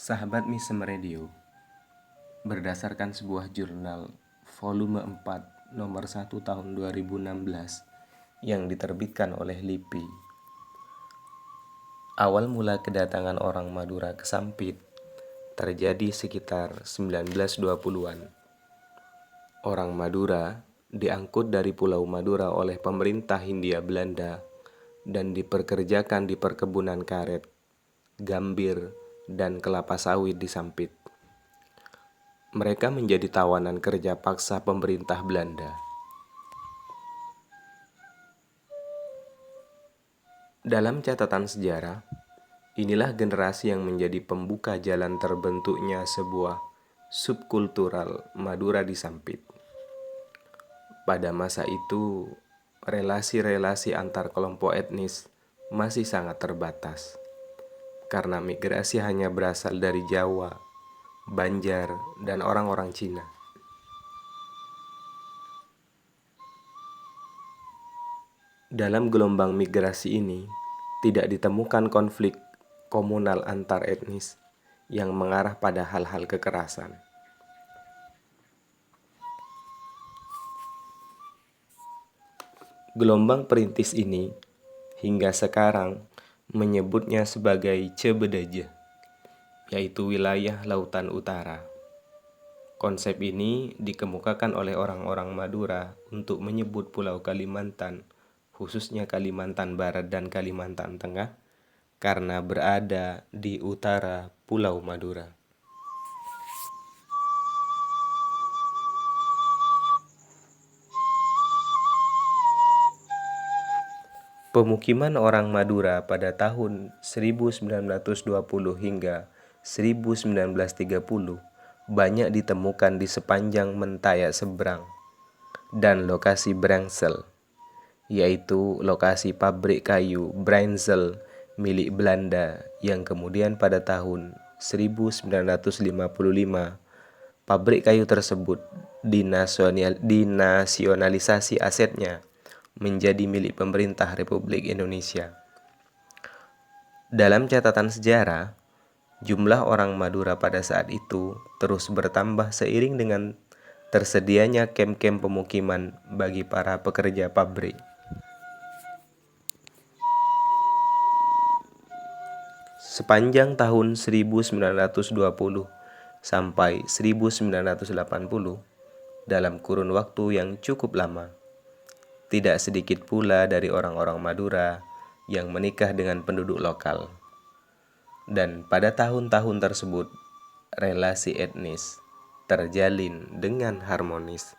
Sahabat Misem Radio, berdasarkan sebuah jurnal volume 4 nomor 1 tahun 2016 yang diterbitkan oleh LIPI, awal mula kedatangan orang Madura ke Sampit terjadi sekitar 1920-an. Orang Madura diangkut dari Pulau Madura oleh pemerintah Hindia Belanda dan diperkerjakan di perkebunan karet, gambir, dan kelapa sawit di Sampit. Mereka menjadi tawanan kerja paksa pemerintah Belanda. Dalam catatan sejarah, inilah generasi yang menjadi pembuka jalan terbentuknya sebuah subkultural Madura di Sampit. Pada masa itu, relasi-relasi antar kelompok etnis masih sangat terbatas, karena migrasi hanya berasal dari Jawa, Banjar, dan orang-orang Cina. Dalam gelombang migrasi ini, tidak ditemukan konflik komunal antar etnis yang mengarah pada hal-hal kekerasan. Gelombang perintis ini hingga sekarang menyebutnya sebagai Cebedeje, yaitu wilayah lautan utara. Konsep ini dikemukakan oleh orang-orang Madura untuk menyebut Pulau Kalimantan, khususnya Kalimantan Barat dan Kalimantan Tengah, karena berada di utara Pulau Madura. Pemukiman orang Madura pada tahun 1920 hingga 1930 banyak ditemukan di sepanjang Mentayak Seberang dan lokasi Brengsel, yaitu lokasi pabrik kayu Brengsel milik Belanda yang kemudian pada tahun 1955 pabrik kayu tersebut dinasionalisasi asetnya menjadi milik pemerintah Republik Indonesia. Dalam catatan sejarah, jumlah orang Madura pada saat itu terus bertambah seiring dengan tersedianya kem-kem pemukiman bagi para pekerja pabrik. Sepanjang tahun 1920 sampai 1980, dalam kurun waktu yang cukup lama, tidak sedikit pula dari orang-orang Madura yang menikah dengan penduduk lokal. Dan pada tahun-tahun tersebut, relasi etnis terjalin dengan harmonis.